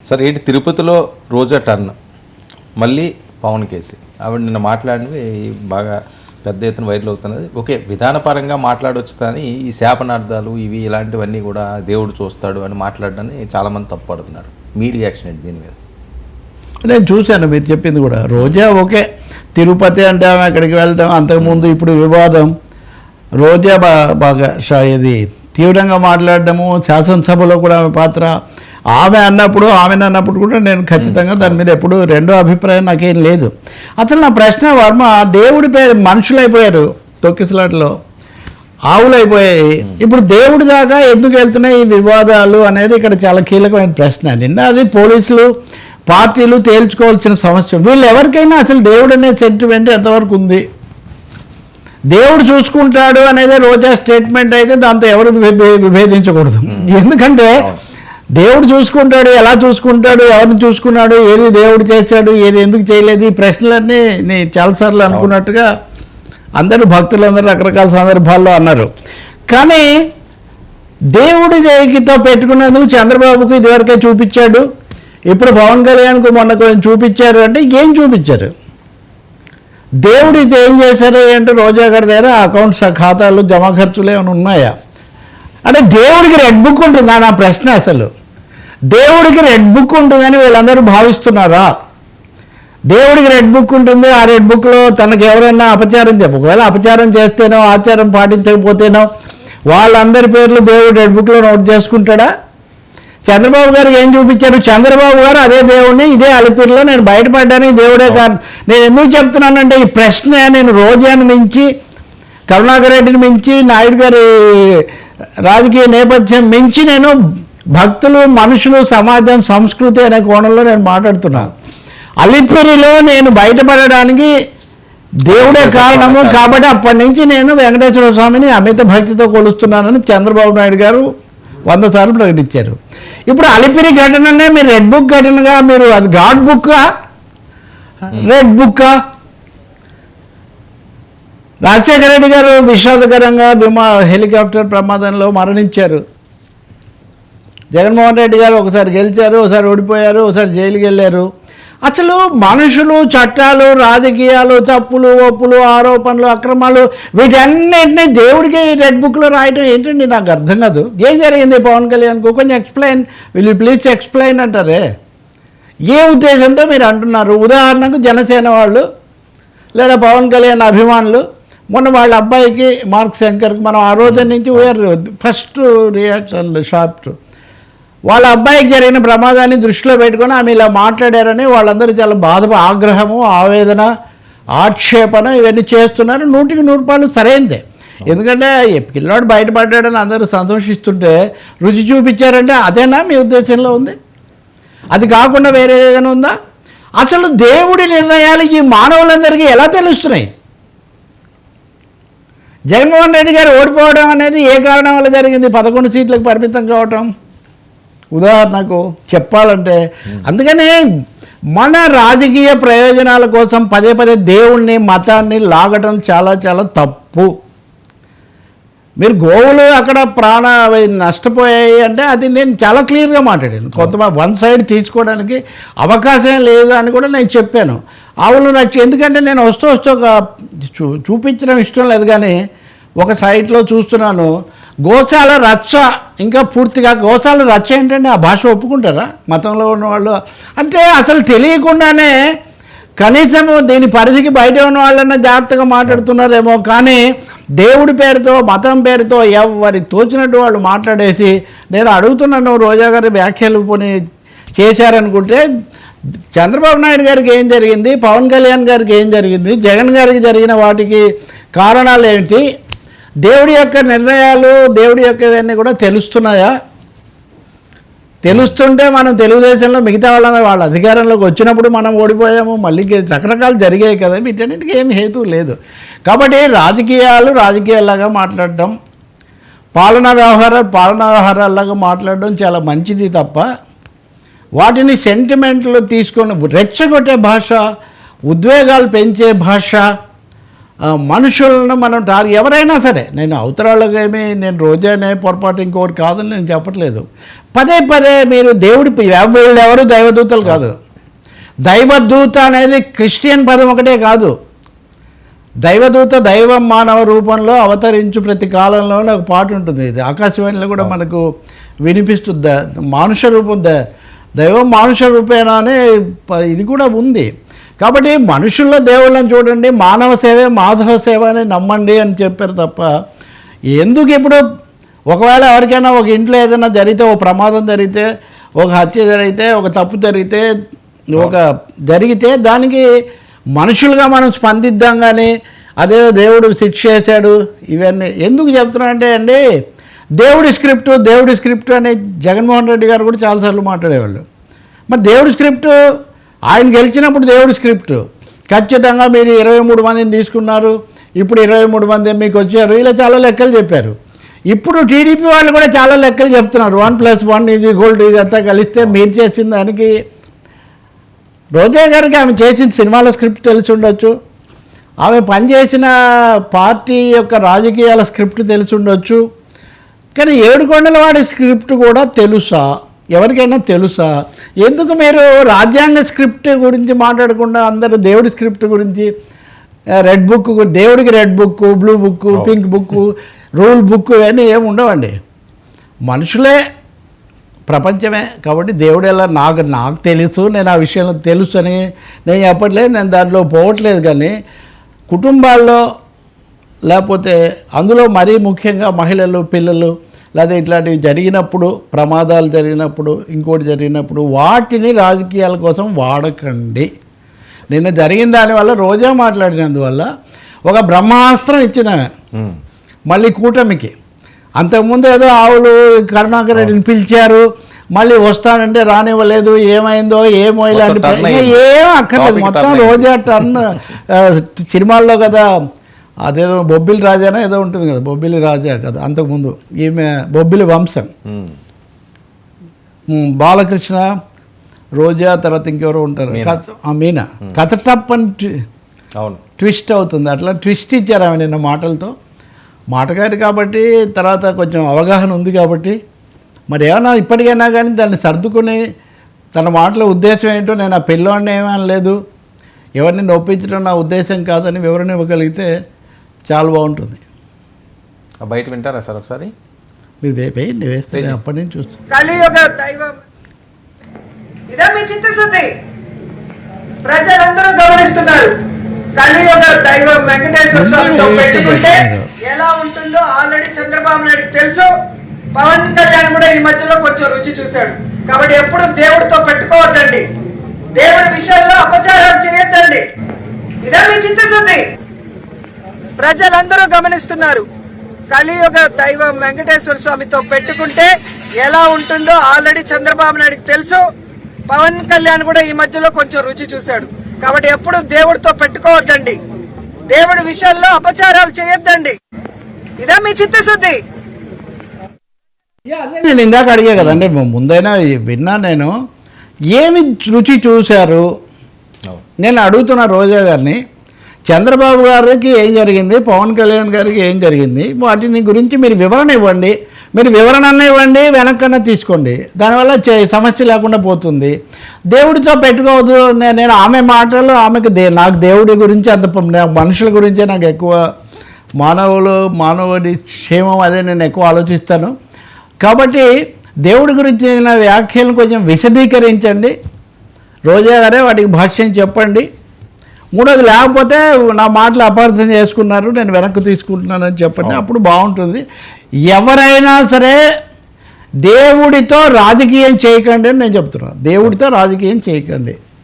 Sir ఏంటి తిరుపతిలో రోజా turn మళ్ళీ పవన్ కేసి ఆవిడ నిన్న మాట్లాడినవి బాగా పెద్ద ఎత్తున వైరల్ అవుతున్నది. ఓకే, విధానపరంగా మాట్లాడవచ్చు, కానీ ఈ శాపనార్థాలు ఇవి ఇలాంటివన్నీ కూడా దేవుడు చూస్తాడు అని మాట్లాడడాన్ని చాలామంది తప్పుపడుతున్నారు. మీ రియాక్షన్ ఏంటి దీని మీద? నేను చూశాను మీరు చెప్పింది కూడా. రోజా ఓకే, తిరుపతి అంటే ఆమె అక్కడికి వెళ్తాం, అంతకుముందు ఇప్పుడు వివాదం. రోజా బాగా ఇది తీవ్రంగా మాట్లాడడము, శాసనసభలో కూడా ఆమె పాత్ర, ఆమె అన్నప్పుడు కూడా నేను ఖచ్చితంగా దాని మీద ఎప్పుడు రెండో అభిప్రాయం నాకేం లేదు. అసలు నా ప్రశ్న, వర్మ దేవుడి పేరు మనుషులైపోయారు, తొక్కిసలాట్లో ఆవులైపోయాయి. ఇప్పుడు దేవుడి దాకా ఎందుకు వెళ్తున్నాయి ఈ వివాదాలు అనేది ఇక్కడ చాలా కీలకమైన ప్రశ్న. నిన్న అది పోలీసులు పార్టీలు తేల్చుకోవాల్సిన సమస్య. వీళ్ళు ఎవరికైనా అసలు దేవుడు అనే సెంటిమెంట్ ఎంతవరకు ఉంది? దేవుడు చూసుకుంటాడు అనేది రోజా స్టేట్మెంట్ అయితే దాంతో ఎవరు విభేదించకూడదు. ఎందుకంటే దేవుడు చూసుకుంటాడు, ఎలా చూసుకుంటాడు, ఎవరిని చూసుకున్నాడు, ఏది దేవుడు చేశాడు, ఏది ఎందుకు చేయలేదు, ఈ ప్రశ్నలన్నీ నేను చాలాసార్లు అనుకున్నట్టుగా అందరూ భక్తులందరూ రకరకాల సందర్భాల్లో అన్నారు. కానీ దేవుడి దేకితో పెట్టుకున్నందుకు చంద్రబాబుకు ఇదివరకే చూపించాడు, ఇప్పుడు పవన్ కళ్యాణ్కు మొన్న కొంచెం చూపించారు. అంటే ఏం చూపించారు? దేవుడు ఇది ఏం చేశారు అంటే రోజా గారి దగ్గర అకౌంట్స్ ఖాతాలు జమా ఖర్చులు ఏమైనా ఉన్నాయా అంటే దేవుడికి రెడ్ బుక్ ఉంటుందా నా ప్రశ్న. అసలు దేవుడికి రెడ్ బుక్ ఉంటుందని వీళ్ళందరూ భావిస్తున్నారా? దేవుడికి రెడ్ బుక్ ఉంటుంది, ఆ రెడ్ బుక్లో తనకు ఎవరైనా అపచారం ఒకవేళ అపచారం చేస్తేనో ఆచారం పాటించకపోతేనో వాళ్ళందరి పేర్లు దేవుడు రెడ్ బుక్లో నోట్ చేసుకుంటాడా? చంద్రబాబు గారికి ఏం చూపించారు? చంద్రబాబు గారు అదే దేవుడిని ఇదే అలిపిరిలో నేను బయటపడ్డాను, దేవుడే కారణం. నేను ఎందుకు చెప్తున్నానంటే ఈ ప్రశ్న నేను రోజాను మించి, కరుణాకర్ రెడ్డిని మించి, నాయుడు గారి రాజకీయ నేపథ్యం మించి నేను భక్తులు, మనుషులు, సమాజం, సంస్కృతి అనే కోణంలో నేను మాట్లాడుతున్నాను. అలిపిరిలో నేను బయటపడడానికి దేవుడే కారణము కాబట్టి అప్పటి నుంచి నేను వెంకటేశ్వర స్వామిని అమిత భక్తితో కొలుస్తున్నానని చంద్రబాబు నాయుడు గారు 100 సార్లు ప్రకటించారు. ఇప్పుడు అలిపిరి ఘటననే మీరు రెడ్ బుక్ ఘటనగా, మీరు అది గాడ్ బుక్కా రెడ్ బుక్కా? రాజశేఖర రెడ్డి గారు విషాదకరంగా హెలికాప్టర్ ప్రమాదంలో మరణించారు. జగన్మోహన్ రెడ్డి గారు ఒకసారి గెలిచారు, ఒకసారి ఓడిపోయారు, ఒకసారి జైలుకి వెళ్ళారు. అసలు మనుషులు, చట్టాలు, రాజకీయాలు, తప్పులు, ఒప్పులు, ఆరోపణలు, అక్రమాలు వీటన్నిటినీ దేవుడికి రెడ్ బుక్లో రాయడం ఏంటండి? నాకు అర్థం కాదు. ఏం జరిగింది పవన్ కళ్యాణ్కు? కొంచెం explain, will you please explain అంటారే. ఏ ఉద్దేశంతో మీరు అంటున్నారు? ఉదాహరణకు జనసేన వాళ్ళు లేదా పవన్ కళ్యాణ్ అభిమానులు మొన్న వాళ్ళ అబ్బాయికి మార్క్ శంకర్కి మనం ఆ రోజు నుంచి వీఆర్ ఫస్ట్ రియాక్షన్ షార్ట్, వాళ్ళ అబ్బాయికి జరిగిన ప్రమాదాన్ని దృష్టిలో పెట్టుకొని ఆమె ఇలా మాట్లాడారని వాళ్ళందరూ చాలా ఆగ్రహము, ఆవేదన, ఆక్షేపణ ఇవన్నీ చేస్తున్నారు. 100% సరైందే. ఎందుకంటే పిల్లాడు బయటపడ్డాడని అందరూ సంతోషిస్తుంటే రుచి చూపించారంటే అదేనా మీ ఉద్దేశంలో ఉంది? అది కాకుండా వేరే ఏదైనా ఉందా? అసలు దేవుడి నిర్ణయాలు ఈ మానవులందరికీ ఎలా తెలుస్తున్నాయి? జగన్మోహన్ రెడ్డి గారు ఓడిపోవడం అనేది ఏ కారణం వల్ల జరిగింది? 11 సీట్లకు పరిమితం కావటం ఉదాహరణకు చెప్పాలంటే. అందుకనే మన రాజకీయ ప్రయోజనాల కోసం పదే దేవుణ్ణి, మతాన్ని లాగటం చాలా చాలా తప్పు. మీరు గోవులు అక్కడ నష్టపోయాయి అంటే అది నేను చాలా క్లియర్గా మాట్లాడాను. కొంతమంది వన్ సైడ్ తీసుకోవడానికి అవకాశం లేదు అని కూడా నేను చెప్పాను. ఆవులు ఎందుకంటే నేను వస్తూ ఒక చూపించడం ఇష్టం లేదు, కానీ ఒక సైట్లో చూస్తున్నాను గోశాల రచ్చ, ఇంకా పూర్తిగా గోశాల రచ్చ ఏంటంటే ఆ భాష ఒప్పుకుంటారా మతంలో ఉన్నవాళ్ళు? అంటే అసలు తెలియకుండానే కనీసము దీని పరిధికి బయట ఉన్న వాళ్ళన్నా జాగ్రత్తగా మాట్లాడుతున్నారేమో, కానీ దేవుడి పేరుతో, మతం పేరుతో ఎవరికి తోచినట్టు వాళ్ళు మాట్లాడేసి, నేను అడుగుతున్నాను రోజా గారి వ్యాఖ్యలు పోనీ చేశారనుకుంటే చంద్రబాబు నాయుడు గారికి ఏం జరిగింది, పవన్ కళ్యాణ్ గారికి ఏం జరిగింది, జగన్ గారికి జరిగిన వాటికి కారణాలు ఏమిటి, దేవుడి యొక్క నిర్ణయాలు, దేవుడి యొక్క ఇవన్నీ కూడా తెలుస్తున్నాయా? తెలుస్తుంటే మనం తెలుగుదేశంలో మిగతా వాళ్ళ అధికారంలోకి వచ్చినప్పుడు మనం ఓడిపోయాము, మళ్ళీ రకరకాలు జరిగాయి కదా, వీటన్నిటికీ ఏమి హేతు లేదు. కాబట్టి రాజకీయాల్లాగా మాట్లాడడం, పాలనా వ్యవహారాల్లాగా మాట్లాడడం చాలా మంచిది తప్ప వాటిని సెంటిమెంట్లు తీసుకొని రెచ్చగొట్టే భాష, ఉద్వేగాలు పెంచే భాష, మనుషులను మనం ఎవరైనా సరే, నేను అవతరాళ్ళకేమీ నేను రోజానే పొరపాటు ఇంకొకరు కాదని నేను చెప్పట్లేదు. పదే పదే మీరు వీళ్ళు ఎవరు దైవదూతలు కాదు. దైవదూత అనేది క్రిస్టియన్ పదం ఒకటే కాదు. దైవదూత దైవం మానవ రూపంలో అవతరించు ప్రతి కాలంలోనే ఒక పాట ఉంటుంది. ఇది ఆకాశవాణిలో కూడా మనకు వినిపిస్తుంది. మానుష రూపం దైవం మానుష రూపేనా అనే ఇది కూడా ఉంది. కాబట్టి మనుషుల్లో దేవుళ్ళని చూడండి, మానవ సేవే మాధవ సేవ అని నమ్మండి అని చెప్పారు తప్ప, ఎందుకు ఇప్పుడు ఒకవేళ ఎవరికైనా ఒక ఇంట్లో ఏదైనా జరిగితే, ఒక ప్రమాదం జరిగితే, ఒక హత్య జరిగితే, ఒక తప్పు జరిగితే దానికి మనుషులుగా మనం స్పందిద్దాం, కానీ అదే దేవుడు శిక్ష చేశాడు ఇవన్నీ ఎందుకు చెప్తున్నానంటే అండి, దేవుడి స్క్రిప్ట్ అని జగన్మోహన్ రెడ్డి గారు కూడా చాలాసార్లు మాట్లాడేవాళ్ళు. మరి దేవుడి స్క్రిప్టు ఆయన గెలిచినప్పుడు దేవుడి స్క్రిప్ట్ ఖచ్చితంగా మీరు 23 మందిని తీసుకున్నారు, ఇప్పుడు 23 మంది మీకు వచ్చారు, ఇలా చాలా లెక్కలు చెప్పారు. ఇప్పుడు టీడీపీ వాళ్ళు కూడా చాలా లెక్కలు చెప్తున్నారు. 1+1 ఇదంతా కలిస్తే మీరు చేసిన దానికి. రోజా గారికి ఆమె చేసిన సినిమాల స్క్రిప్ట్ తెలిసి ఉండొచ్చు, ఆమె పనిచేసిన పార్టీ యొక్క రాజకీయాల స్క్రిప్ట్ తెలిసి ఉండొచ్చు, కానీ ఏడుకొండలవాడి స్క్రిప్ట్ కూడా తెలుసా? ఎవరికైనా తెలుసా? ఎందుకు మీరు రాజ్యాంగ స్క్రిప్ట్ గురించి మాట్లాడకుండా అందరూ దేవుడి స్క్రిప్ట్ గురించి, రెడ్ బుక్, దేవుడికి red book, blue book, pink book, rule book ఇవన్నీ ఏమి ఉండవండి. మనుషులే ప్రపంచమే. కాబట్టి దేవుడు ఎలా నాకు తెలుసు, నేను ఆ విషయంలో తెలుసు అని నేను చెప్పట్లేదు, నేను దాంట్లో పోవట్లేదు. కానీ కుటుంబాల్లో లేకపోతే అందులో మరీ ముఖ్యంగా మహిళలు, పిల్లలు లేదా ఇట్లాంటివి జరిగినప్పుడు, ప్రమాదాలు జరిగినప్పుడు, ఇంకోటి జరిగినప్పుడు వాటిని రాజకీయాల కోసం వాడకండి. నిన్న జరిగిన దానివల్ల రోజా మాట్లాడినందువల్ల ఒక బ్రహ్మాస్త్రం ఇచ్చిన మళ్ళీ కూటమికి. అంతకుముందు ఏదో ఆవులు కరుణాకర్ రెడ్డిని పిలిచారు, మళ్ళీ వస్తానంటే రానివ్వలేదు, ఏమైందో ఏమో ఇలాంటి ఏం అక్కర్లేదు. మొత్తం రోజా టర్న్ సినిమాల్లో కదా, అదేదో బొబ్బిలి రాజానా ఏదో ఉంటుంది కదా, బొబ్బిలి రాజా కదా అంతకుముందు, ఈమె బొబ్బిలి వంశం, బాలకృష్ణ, రోజా, తర్వాత ఇంకెవరో ఉంటారు, మీనా. కథ టప్ అని ట్విస్ట్ అవుతుంది. అట్లా ట్విస్ట్ ఇచ్చారు ఆమె నిన్న మాటలతో. మాటగారి కాబట్టి తర్వాత కొంచెం అవగాహన ఉంది కాబట్టి మరి ఏమన్నా ఇప్పటికైనా కానీ దాన్ని సర్దుకుని తన మాటల ఉద్దేశం ఏంటో, నేను ఆ పిల్లోడిని ఏమనలేదు, ఎవరిని నొప్పించడం నా ఉద్దేశం కాదని వివరణ ఇవ్వగలిగితే చాలా బాగుంటుంది. బయట వింటారా సార్ ఒకసారి? మీరు వేయండి, వేస్తే అప్పటి నుంచి చూస్తాను. కలియుగ దైవం ఇదే మీ చిత్తశుద్ధి ప్రజలందరూ గమనిస్తున్నారు. కలియుగ దైవం వెంకటేశ్వర స్వామితో పెట్టుకుంటే ఎలా ఉంటుందో ఆల్రెడీ చంద్రబాబు నాయుడు తెలుసు. పవన్ కళ్యాణ్ కూడా ఈ మధ్యలో కొంచెం రుచి చూశాడు. కాబట్టి ఎప్పుడు దేవుడితో పెట్టుకోవద్దండి, దేవుడి విషయాల్లో అపచారాలు చేయొద్దండి. ఇదే మీ చిత్తశుద్ధి ప్రజలందరూ గమనిస్తున్నారు. కలియుగ దైవం వెంకటేశ్వర స్వామితో పెట్టుకుంటే ఎలా ఉంటుందో ఆల్రెడీ చంద్రబాబు నాయుడు తెలుసు. పవన్ కళ్యాణ్ కూడా ఈ మధ్యలో కొంచెం రుచి చూశాడు. కాబట్టి ఎప్పుడు దేవుడితో పెట్టుకోవద్దండి, దేవుడి విషయాల్లో అపచారాలు చేయొద్దండి. ఇదే మీ చిత్తశుద్ధి. అదే నేను ఇందాక అడిగా కదండి, ముందైనా విన్నా నేను. ఏమి రుచి చూశారు నేను అడుగుతున్నా రోజా గారిని. చంద్రబాబు గారికి ఏం జరిగింది, పవన్ కళ్యాణ్ గారికి ఏం జరిగింది, వాటిని గురించి మీరు వివరణ ఇవ్వండి. మీరు వివరణ ఇవ్వండి, వెనక్కన్నా తీసుకోండి, దానివల్ల సమస్య లేకుండా పోతుంది. దేవుడితో పెట్టుకోవద్దు. నేను ఆమె మాటలు, ఆమెకు నాకు దేవుడి గురించి అంత, మనుషుల గురించే నాకు ఎక్కువ, మానవుడి క్షేమం అదే నేను ఎక్కువ ఆలోచిస్తాను. కాబట్టి దేవుడి గురించి వ్యాఖ్యలను కొంచెం విశదీకరించండి రోజా గారే, వాటికి భాష్యం చెప్పండి. మూడోది, లేకపోతే నా మాటలు అపార్థం చేసుకున్నారు, నేను వెనక్కి తీసుకుంటున్నానని చెప్పండి, అప్పుడు బాగుంటుంది. ఎవరైనా సరే దేవుడితో రాజకీయం చేయకండి అని నేను చెప్తున్నాను. దేవుడితో రాజకీయం చేయకండి.